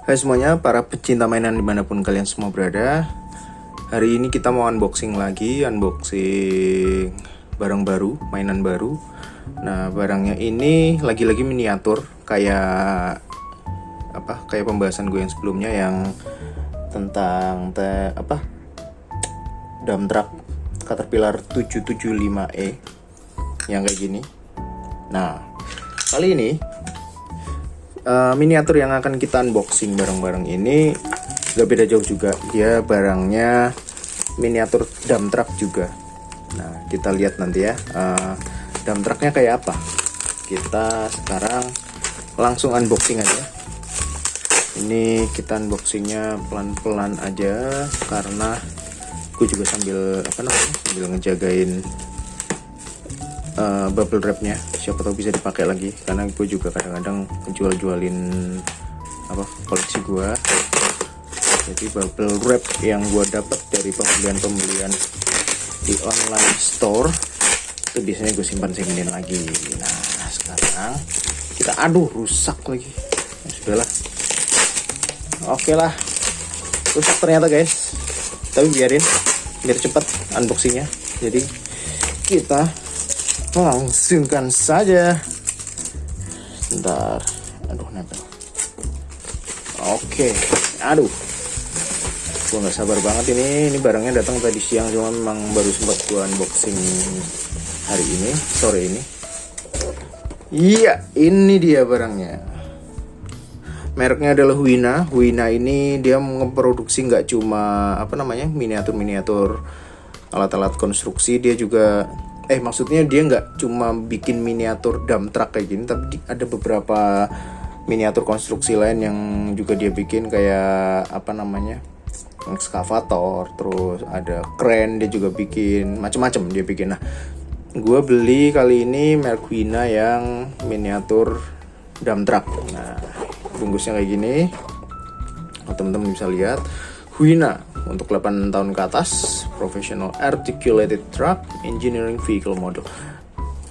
Hai semuanya, para pecinta mainan dimanapun kalian semua berada. Hari ini kita mau unboxing barang baru, mainan baru. Nah, barangnya ini lagi-lagi miniatur, kayak pembahasan gue yang sebelumnya yang tentang dump truck Caterpillar 775E yang kayak gini. Nah, kali ini miniatur yang akan kita unboxing barang-barang ini gak beda jauh juga. Dia barangnya miniatur dump truck juga. Nah, kita lihat nanti ya dump trucknya kayak apa. Kita sekarang langsung unboxing aja. Ini kita unboxingnya pelan-pelan aja karena gue juga sambil ngejagain bubble wrapnya, siapa tahu bisa dipakai lagi, karena gue juga kadang-kadang jualin koleksi gue. Jadi bubble wrap yang gue dapat dari pembelian di online store itu biasanya gue simpan lagi. Nah, sekarang kita rusak lagi. Ya, sudahlah, oke lah, rusak ternyata guys, tapi biar cepat unboxingnya. Jadi kita langsungkan saja. Bentar, nempel. Oke, gua nggak sabar banget ini barangnya datang tadi siang, cuma memang baru sempat gua unboxing hari ini, sore ini. Iya, ini dia barangnya. Mereknya adalah Huina. Huina ini dia memproduksi nggak cuma miniatur alat-alat konstruksi, dia juga maksudnya dia nggak cuma bikin miniatur dump truck kayak gini, tapi ada beberapa miniatur konstruksi lain yang juga dia bikin, kayak ekskavator, terus ada kren dia juga bikin, macam-macam dia bikin. Nah, gue beli kali ini merek Huina yang miniatur dump truck. Nah, bungkusnya kayak gini, teman-teman bisa lihat. Huina untuk 8 tahun ke atas, Professional Articulated Truck Engineering Vehicle Model.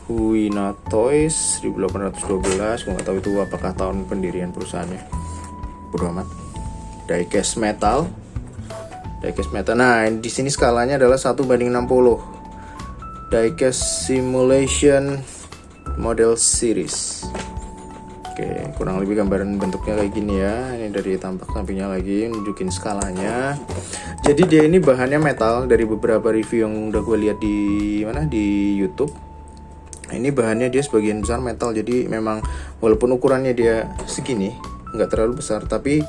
Huina Toys 1812, gue nggak tahu itu apakah tahun pendirian perusahaannya. Bodo amat. Diecast metal. Nah, di sini skalanya adalah 1:60. Diecast Simulation Model Series. Oke, kurang lebih gambaran bentuknya kayak gini ya. Ini dari tampak sampingnya lagi nunjukin skalanya. Jadi dia ini bahannya metal. Dari beberapa review yang udah gue lihat di YouTube, ini bahannya dia sebagian besar metal. Jadi memang walaupun ukurannya dia segini, nggak terlalu besar, tapi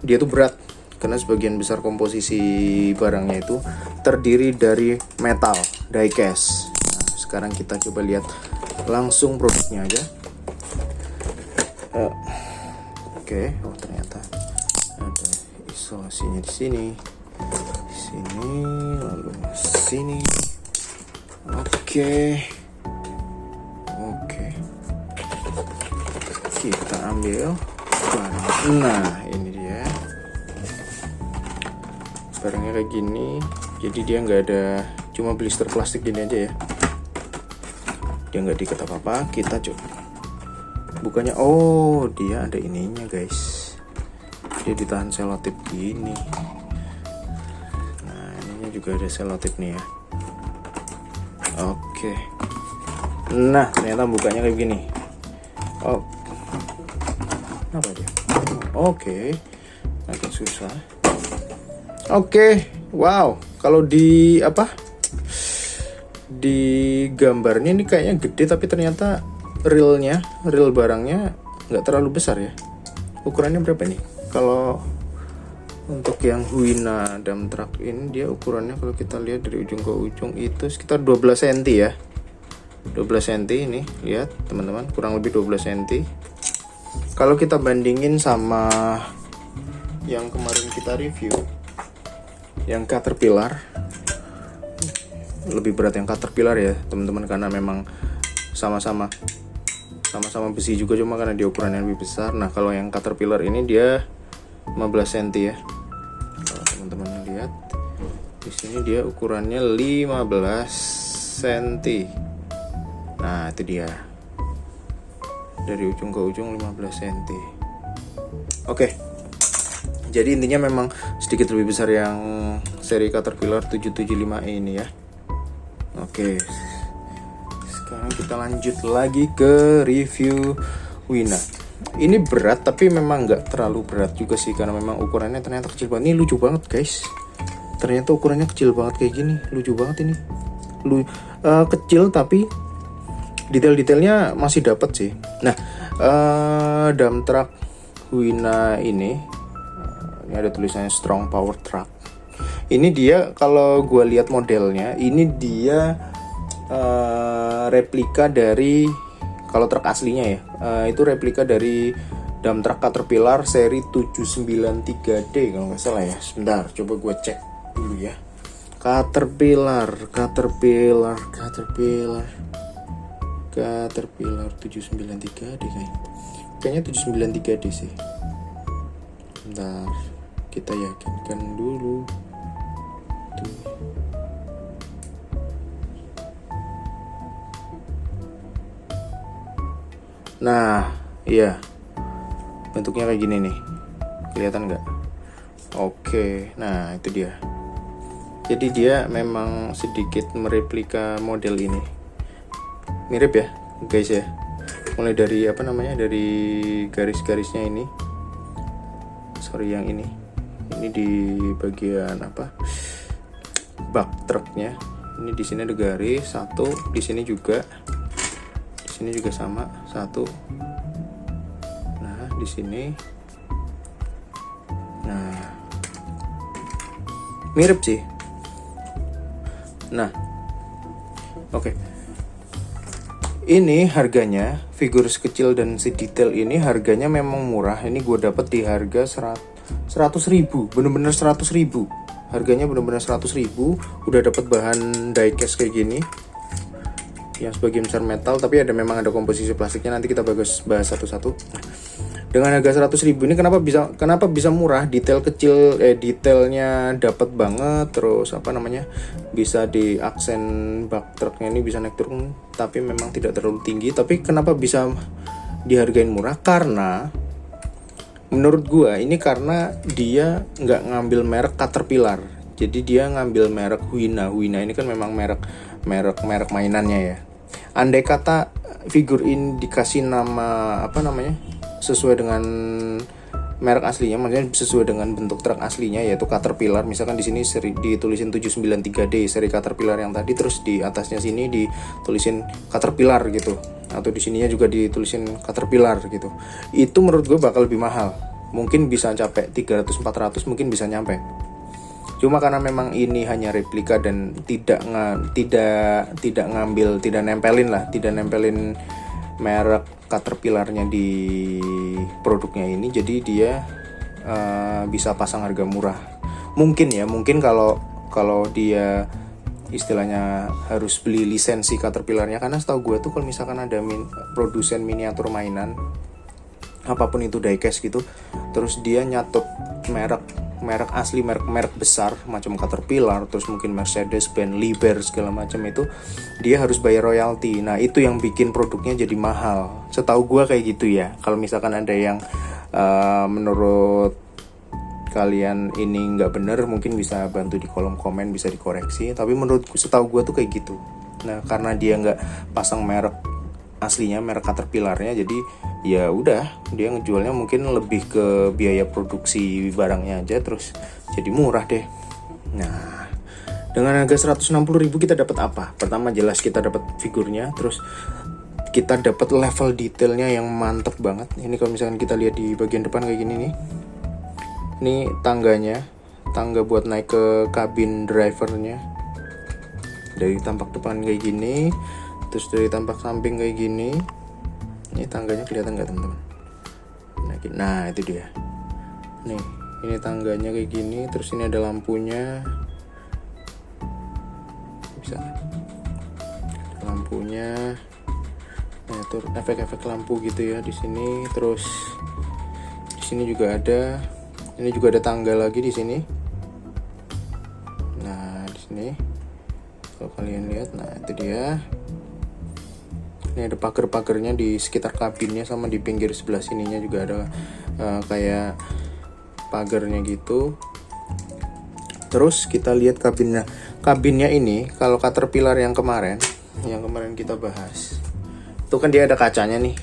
dia tuh berat karena sebagian besar komposisi barangnya itu terdiri dari metal, diecast. Nah, sekarang kita coba lihat langsung produknya aja. Oke, ternyata ada isolasinya di sini, lalu sini. Oke, kita ambil barang. Nah, ini dia barangnya kayak gini. Jadi dia nggak ada, cuma blister plastik gini aja ya. Dia nggak diikat apa-apa. Kita coba bukannya, dia ada ininya guys, dia ditahan selotip gini. Nah, ininya juga ada selotip nih ya. Oke, nah ternyata bukanya kayak gini. Apa dia? Oke, agak susah. Oke, wow, kalau di gambarnya ini kayaknya gede, tapi ternyata real barangnya nggak terlalu besar ya. Ukurannya berapa nih? Kalau untuk yang Huina dump truck ini, dia ukurannya kalau kita lihat dari ujung ke ujung itu sekitar 12 cm ya. 12 cm ini, lihat teman-teman, kurang lebih 12 cm. Kalau kita bandingin sama yang kemarin kita review, yang Caterpillar, lebih berat yang Caterpillar ya teman-teman, karena memang sama-sama besi juga, cuma karena dia ukurannya lebih besar. Nah, kalau yang Caterpillar ini dia 15 cm ya. Kalau teman-teman lihat di sini dia ukurannya 15 cm. Nah, itu dia. Dari ujung ke ujung 15 cm. Oke. Jadi intinya memang sedikit lebih besar yang seri Caterpillar 775E ini ya. Oke. Sekarang kita lanjut lagi ke review Wina. Ini berat tapi memang nggak terlalu berat juga sih, karena memang ukurannya ternyata kecil banget. Ini lucu banget guys. Ternyata ukurannya kecil banget kayak gini. Lucu banget ini. Kecil tapi detail-detailnya masih dapat sih. Nah, dump truck Wina ini ada tulisannya Strong Power Truck. Ini dia kalau gue lihat modelnya, ini dia replika dari, kalau truk aslinya ya, itu replika dari dump truck Caterpillar seri 793D kalau nggak salah ya. Sebentar, coba gue cek dulu ya. Caterpillar 793D kayaknya 793D sih. Bentar, kita yakinkan dulu. Tuh. Nah, iya. Bentuknya kayak gini nih. Kelihatan nggak? Oke, nah itu dia. Jadi dia memang sedikit mereplika model ini. Mirip ya, guys ya. Mulai dari dari garis-garisnya ini. Sorry yang ini di bagian bak truknya. Ini di sini ada garis satu, di sini juga sama satu. Nah di sini, nah mirip sih. Nah oke. Ini harganya, figur sekecil dan sedetail ini harganya memang murah. Ini gue dapat di harga 100.000, bener-bener 100.000. Harganya bener-bener 100.000. Udah dapat bahan diecast kayak gini, yang sebagian besar metal, tapi memang ada komposisi plastiknya. Nanti kita bahas satu-satu. Dengan harga 100.000 ini kenapa bisa murah? Detail kecil, detailnya dapat banget. Terus bisa di aksen bak truknya ini bisa naik turun, tapi memang tidak terlalu tinggi. Tapi kenapa bisa dihargain murah? Karena menurut gua ini karena dia nggak ngambil merek Caterpillar. Jadi dia ngambil merek Wina. Wina ini kan memang merek mainannya ya. Andai kata figur ini dikasih nama sesuai dengan merek aslinya, maksudnya sesuai dengan bentuk truk aslinya yaitu Caterpillar. Misalkan di sini ditulisin 793D seri Caterpillar yang tadi, terus di atasnya sini ditulisin Caterpillar gitu, atau di sininya juga ditulisin Caterpillar gitu. Itu menurut gue bakal lebih mahal. Mungkin bisa sampai 300-400, mungkin bisa nyampe. Cuma karena memang ini hanya replika dan tidak nempelin merek Caterpillarnya di produknya ini, jadi dia bisa pasang harga murah. Mungkin kalau dia istilahnya harus beli lisensi Caterpillarnya, karena setahu gue tuh kalau misalkan ada produsen miniatur mainan apapun itu diecast gitu, terus dia nyatut merek asli, merek besar macam Caterpillar, terus mungkin Mercedes-Benz, Liebherr segala macam, itu dia harus bayar royalti. Nah itu yang bikin produknya jadi mahal. Setahu gue kayak gitu ya. Kalau misalkan ada yang menurut kalian ini nggak bener, mungkin bisa bantu di kolom komen, bisa dikoreksi. Tapi setahu gue tuh kayak gitu. Nah karena dia nggak pasang merek aslinya, merek Caterpillarnya, jadi ya udah dia ngejualnya mungkin lebih ke biaya produksi barangnya aja, terus jadi murah deh. Nah dengan harga 160.000 kita dapat apa? Pertama jelas kita dapat figurnya, terus kita dapat level detailnya yang mantep banget. Ini kalau misalkan kita lihat di bagian depan kayak gini nih, ini tangga buat naik ke kabin drivernya. Dari tampak depan kayak gini, terus dari tampak samping kayak gini. Ini tangganya kelihatan nggak teman-teman? Nah itu dia. Nih ini tangganya kayak gini, terus ini ada lampunya. Bisa lampunya, nah itu efek-efek lampu gitu ya di sini. Terus di sini juga ada, ini juga ada tangga lagi di sini. Nah di sini kalau kalian lihat, nah itu dia. Ini ada pagar-pagarnya di sekitar kabinnya, sama di pinggir sebelah sininya juga ada kayak pagarnya gitu. Terus kita lihat kabinnya ini kalau Caterpillar yang kemarin kita bahas itu kan dia ada kacanya nih,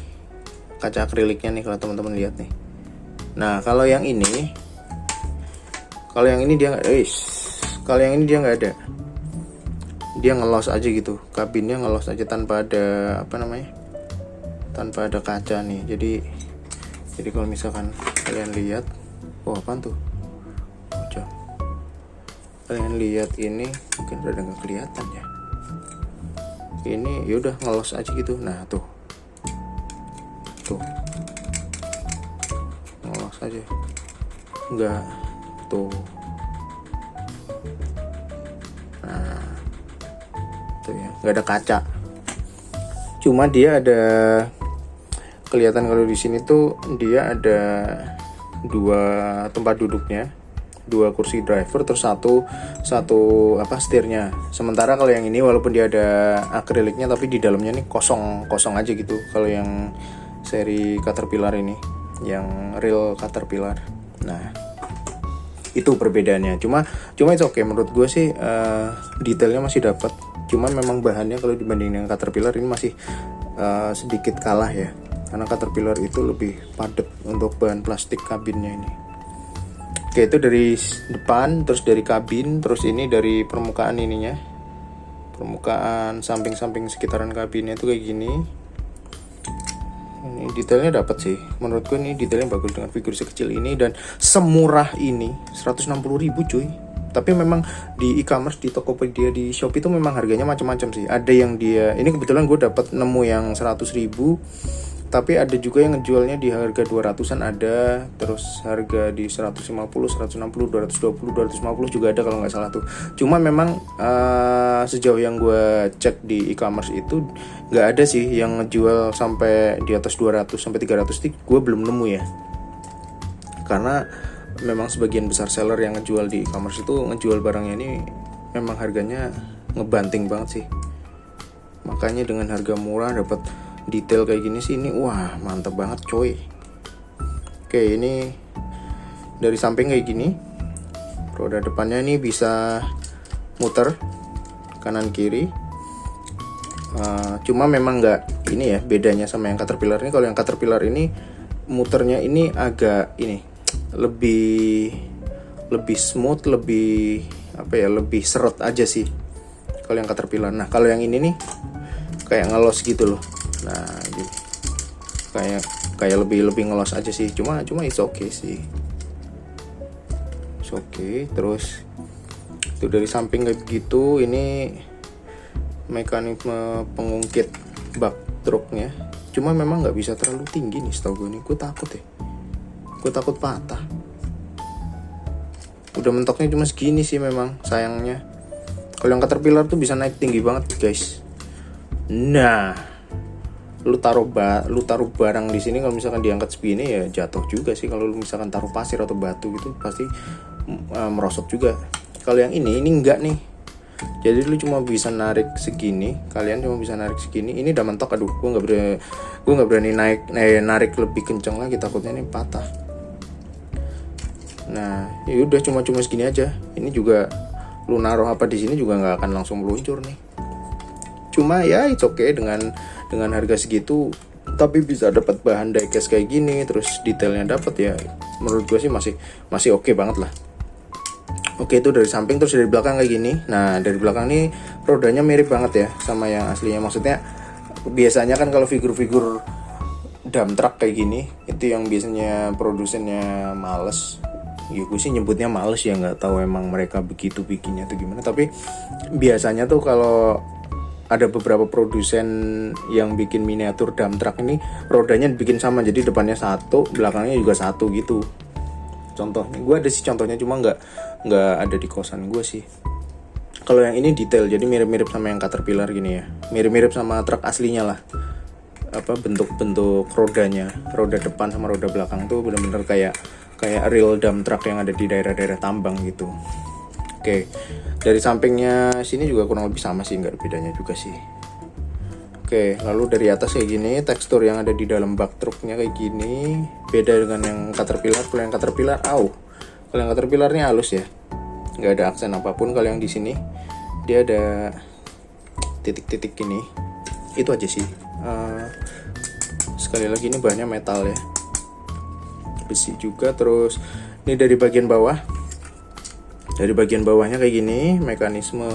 kaca akriliknya nih kalau teman-teman lihat nih. Nah kalau yang ini dia nggak ada, dia ngelos aja gitu, kabinnya ngelos aja tanpa ada tanpa ada kaca nih. Jadi kalau misalkan kalian lihat, apaan tuh? Jam. Kalian lihat ini mungkin udah nggak kelihatan ya. Ini yaudah ngelos aja gitu. Nah tuh ngelos aja, nggak tuh. Nah tuh ya, nggak ada kaca. Cuma dia ada kelihatan kalau di sini tuh dia ada 2 tempat duduknya, 2 kursi driver, terus satu setirnya. Sementara kalau yang ini walaupun dia ada akriliknya tapi di dalamnya nih kosong aja gitu. Kalau yang seri Caterpillar ini, yang real Caterpillar. Nah itu perbedaannya. Cuma itu oke menurut gue sih, detailnya masih dapat. Cuma memang bahannya kalau dibanding dengan Caterpillar ini masih sedikit kalah ya, karena Caterpillar itu lebih padat untuk bahan plastik kabinnya ini. Oke, itu dari depan, terus dari kabin, terus ini dari permukaan ininya, permukaan samping-samping sekitaran kabinnya itu kayak gini. Ini detailnya dapat sih, menurut gue ini detailnya bagus dengan figur sekecil ini dan semurah ini, 160.000 cuy. Tapi memang di e-commerce, di Tokopedia, di Shopee itu memang harganya macam-macam sih. Ada yang dia, ini kebetulan gue dapat nemu yang 100.000. Tapi ada juga yang ngejualnya di harga 200-an ada, terus harga di 150, 160, 220, 250 juga ada kalau nggak salah tuh. Cuma memang sejauh yang gue cek di e-commerce itu nggak ada sih yang ngejual sampai di atas 200 sampai 300 gue belum nemu ya. Karena memang sebagian besar seller yang ngejual di e-commerce itu ngejual barangnya ini memang harganya ngebanting banget sih. Makanya dengan harga murah dapat detail kayak gini sih, ini wah mantep banget coy. Oke, ini dari samping kayak gini, roda depannya ini bisa muter kanan kiri. Cuma memang nggak ini ya, bedanya sama yang Caterpillar ini. Kalau yang Caterpillar ini muternya ini agak ini lebih smooth, lebih lebih seret aja sih kalau yang Caterpillar. Nah kalau yang ini nih kayak ngelos gitu loh. Nah gitu. kayak lebih ngelos aja sih. Cuma it's okay sih, it's okay. Terus itu dari samping kayak gitu. Ini mekanisme pengungkit bak truknya. Cuma memang nggak bisa terlalu tinggi nih setahu gue nih. Gue takut patah. Udah mentoknya cuma segini sih memang sayangnya. Kalau yang Caterpillar tuh bisa naik tinggi banget guys. Nah lu taruh barang di sini, kalau misalkan diangkat segini ya jatuh juga sih. Kalau lu misalkan taruh pasir atau batu gitu pasti merosot juga. Kalau yang ini enggak nih. Jadi lu cuma bisa narik segini, kalian cuma bisa narik segini. Ini udah mentok, aduh, gue nggak berani narik lebih kenceng lagi, takutnya ini patah. Nah, ya udah cuma segini aja. Ini juga lu naruh apa di sini juga nggak akan langsung meluncur nih. Cuma ya it's okay dengan harga segitu, tapi bisa dapat bahan diecast kayak gini, terus detailnya dapat ya. Menurut gue sih masih oke banget lah. Oke, itu dari samping. Terus dari belakang kayak gini. Nah dari belakang nih rodanya mirip banget ya sama yang aslinya. Maksudnya biasanya kan kalau figur-figur dump truck kayak gini itu yang biasanya produsennya males. Ya gue sih nyebutnya males ya, nggak tahu emang mereka begitu bikinnya atau gimana. Tapi biasanya tuh kalau ada beberapa produsen yang bikin miniatur dump truck ini rodanya dibikin sama, jadi depannya satu, belakangnya juga satu gitu. Contohnya gue ada sih contohnya, cuma nggak ada di kosan gue sih. Kalau yang ini detail, jadi mirip-mirip sama yang Caterpillar gini ya, mirip-mirip sama truk aslinya lah. Bentuk rodanya, roda depan sama roda belakang tuh bener-bener kayak real dump truck yang ada di daerah-daerah tambang gitu. Oke, dari sampingnya sini juga kurang lebih sama sih, nggak ada bedanya juga sih. Oke, Oke, lalu dari atas kayak gini, tekstur yang ada di dalam bak truknya kayak gini. Beda dengan yang Caterpillar. Kalau yang Caterpillar, kalau yang Caterpillarnya halus ya, nggak ada aksen apapun. Kalau yang di sini dia ada titik-titik gini. Itu aja sih. Sekali lagi ini bahannya metal ya, besi juga. Terus ini dari bagian bawah. Dari bagian bawahnya kayak gini, mekanisme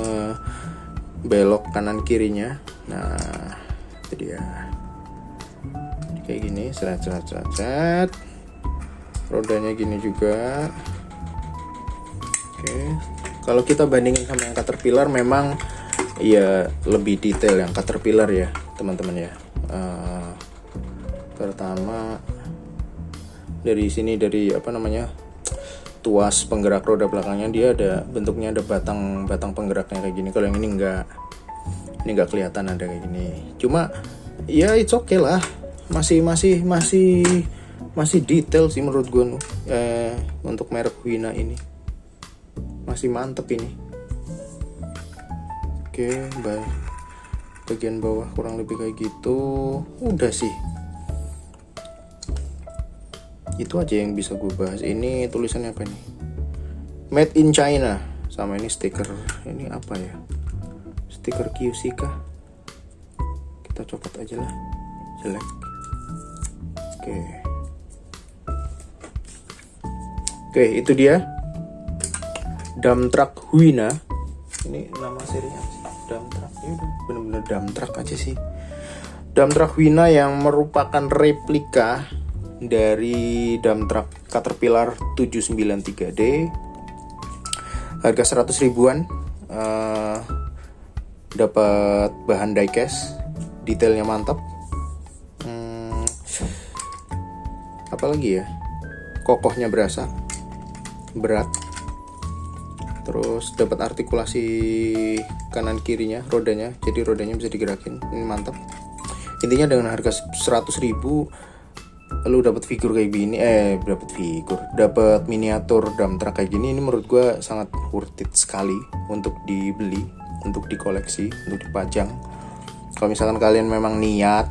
belok kanan kirinya. Nah, itu dia. Kayak gini, seret. Rodanya gini juga. Oke. Kalau kita bandingin sama yang Caterpillar, memang ya lebih detail yang Caterpillar ya, teman-teman ya. Pertama dari sini, dari tuas penggerak roda belakangnya, dia ada bentuknya, ada batang penggeraknya kayak gini. Kalau yang ini nggak kelihatan ada kayak gini. Cuma ya it's okay lah, masih detail sih menurut gue untuk merek Hino ini, masih mantep ini. Oke, bagian bawah kurang lebih kayak gitu. Udah sih, itu aja yang bisa gue bahas. Ini tulisannya apa nih? Made in China. Sama ini stiker. Ini apa ya? Stiker QC kah? Kita copot aja lah. Jelek. Oke, itu dia dump truck Hino. Ini nama serinya sih, dump truck. Ini bener-bener dump truck aja sih. Dump truck Hino yang merupakan replika dari dump truck Caterpillar 793D. Harga 100 ribuan. Dapat bahan diecast, detailnya mantap. Apalagi ya, kokohnya berasa, berat. Terus dapat artikulasi kanan kirinya, rodanya, jadi rodanya bisa digerakin. Ini mantap. Intinya dengan harga 100 ribu lu dapat figur kayak gini, dapat miniatur dump truck kayak gini. Ini menurut gue sangat worth it sekali untuk dibeli, untuk dikoleksi, untuk dipajang. Kalau misalkan kalian memang niat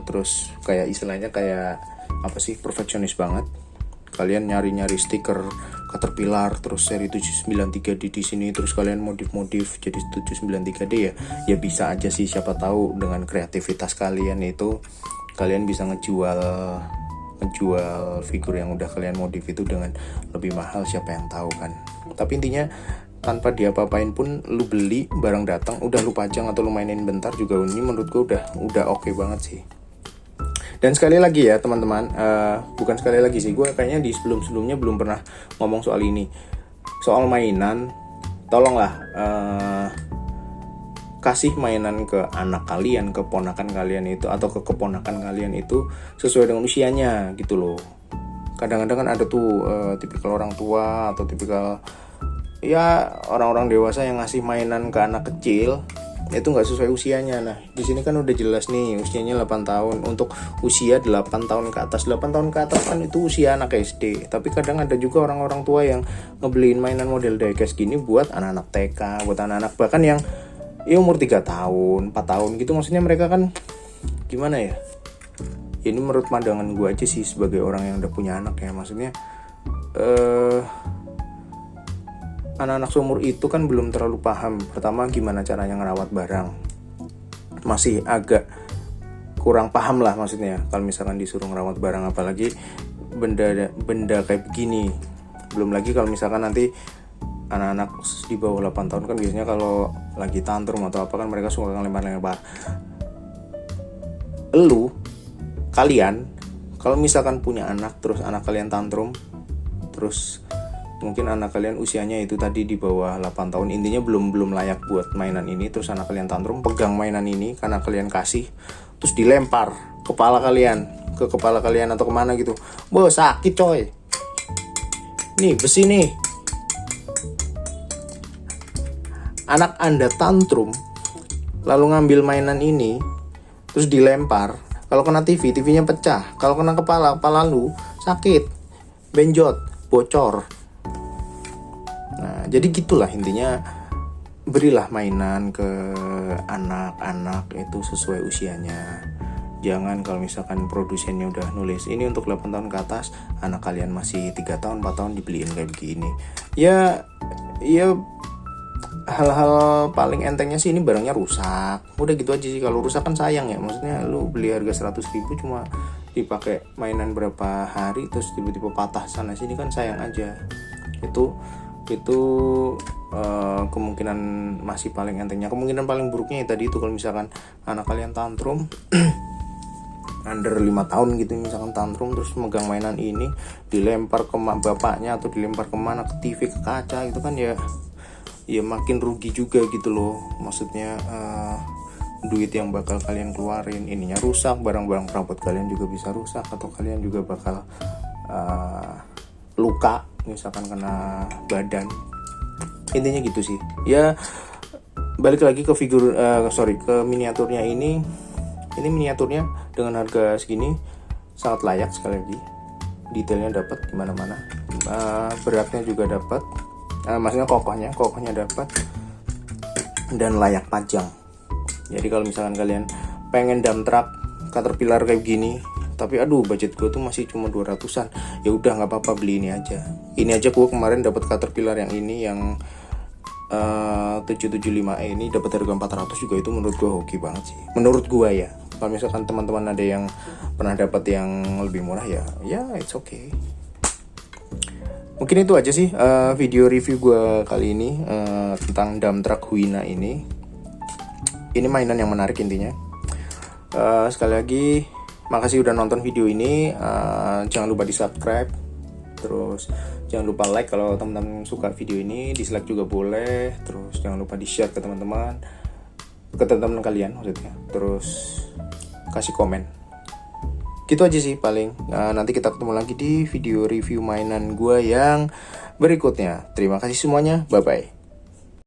terus kayak istilahnya kayak apa sih, perfeksionis banget, kalian nyari stiker Caterpillar terus seri 793D di sini, terus kalian modif jadi 793D ya bisa aja sih. Siapa tahu dengan kreativitas kalian itu kalian bisa ngejual figur yang udah kalian modif itu dengan lebih mahal, siapa yang tahu kan. Tapi intinya tanpa diapa-apain pun lu beli, barang datang udah lu pajang atau lu mainin bentar juga, ini menurut gue udah oke banget sih. Dan sekali lagi ya teman-teman, bukan sekali lagi sih, gue kayaknya di sebelumnya belum pernah ngomong soal ini, soal mainan. Tolonglah kasih mainan ke anak kalian, ke ponakan kalian itu, atau ke keponakan kalian itu sesuai dengan usianya gitu loh. Kadang-kadang kan ada tuh tipikal orang tua atau tipikal ya orang-orang dewasa yang ngasih mainan ke anak kecil itu nggak sesuai usianya. Nah di sini kan udah jelas nih usianya 8 tahun. Untuk usia 8 tahun ke atas, 8 tahun ke atas kan itu usia anak SD. Tapi kadang ada juga orang-orang tua yang ngebeliin mainan model diecast gini buat anak-anak TK, buat anak-anak bahkan yang umur 3 tahun, 4 tahun gitu. Maksudnya mereka kan gimana ya, ini menurut pandangan gue aja sih sebagai orang yang udah punya anak ya. Maksudnya anak-anak seumur itu kan belum terlalu paham pertama gimana caranya ngerawat barang, masih agak kurang paham lah maksudnya kalau misalkan disuruh ngerawat barang, apalagi benda kayak begini. Belum lagi kalau misalkan nanti anak-anak di bawah 8 tahun kan biasanya kalau lagi tantrum atau apa kan mereka suka ngelempar-lempar. Kalian kalau misalkan punya anak, terus anak kalian tantrum, terus mungkin anak kalian usianya itu tadi di bawah 8 tahun, intinya belum layak buat mainan ini, terus anak kalian tantrum, pegang mainan ini karena kalian kasih, terus dilempar ke kepala kalian atau kemana gitu. Sakit coy. Nih besi nih. Anak Anda tantrum lalu ngambil mainan ini terus dilempar, kalau kena TV-nya pecah, kalau kena kepala lu sakit, benjot, bocor. Nah jadi gitulah intinya. berilah mainan ke anak-anak itu sesuai usianya. Jangan kalau misalkan produsennya udah nulis ini untuk 8 tahun ke atas, anak kalian masih 3 tahun 4 tahun dibeliin kayak begini. Ya hal-hal paling entengnya sih ini barangnya rusak. Udah gitu aja sih. Kalau rusak kan sayang ya. Maksudnya lu beli harga 100.000 cuma dipakai mainan berapa hari terus tiba-tiba patah sana sini kan sayang aja. Itu kemungkinan masih paling entengnya. Kemungkinan paling buruknya ya tadi itu kalau misalkan anak kalian tantrum under 5 tahun gitu, misalkan tantrum terus megang mainan ini dilempar ke bapaknya atau dilempar kemana, ke TV, ke kaca gitu kan ya makin rugi juga gitu loh. Maksudnya duit yang bakal kalian keluarin ininya rusak, barang-barang perabot kalian juga bisa rusak, atau kalian juga bakal luka misalkan kena badan. Intinya gitu sih ya. Balik lagi ke ke miniaturnya ini miniaturnya dengan harga segini sangat layak. Sekali lagi detailnya dapat di mana-mana, beratnya juga dapat, maksudnya kokohnya dapat, dan layak pajang. Jadi kalau misalkan kalian pengen dump truck Caterpillar kayak gini, tapi aduh budget gue tuh masih cuma 200-an, ya udah nggak apa-apa, beli ini aja. Ini aja gue kemarin dapat Caterpillar yang ini yang 775E ini dapat harga 400 juga. Itu menurut gue hoki banget sih, menurut gue ya. Kalau misalkan teman-teman ada yang pernah dapat yang lebih murah ya it's okay. Mungkin itu aja sih video review gue kali ini tentang dump truck Huina ini. Ini mainan yang menarik intinya. Sekali lagi makasih udah nonton video ini. Jangan lupa di subscribe, terus jangan lupa like kalau teman-teman suka video ini, dislike juga boleh. Terus jangan lupa di share ke teman-teman kalian maksudnya. Terus kasih komen. Gitu aja sih paling. Nanti kita ketemu lagi di video review mainan gue yang berikutnya. Terima kasih semuanya. Bye bye.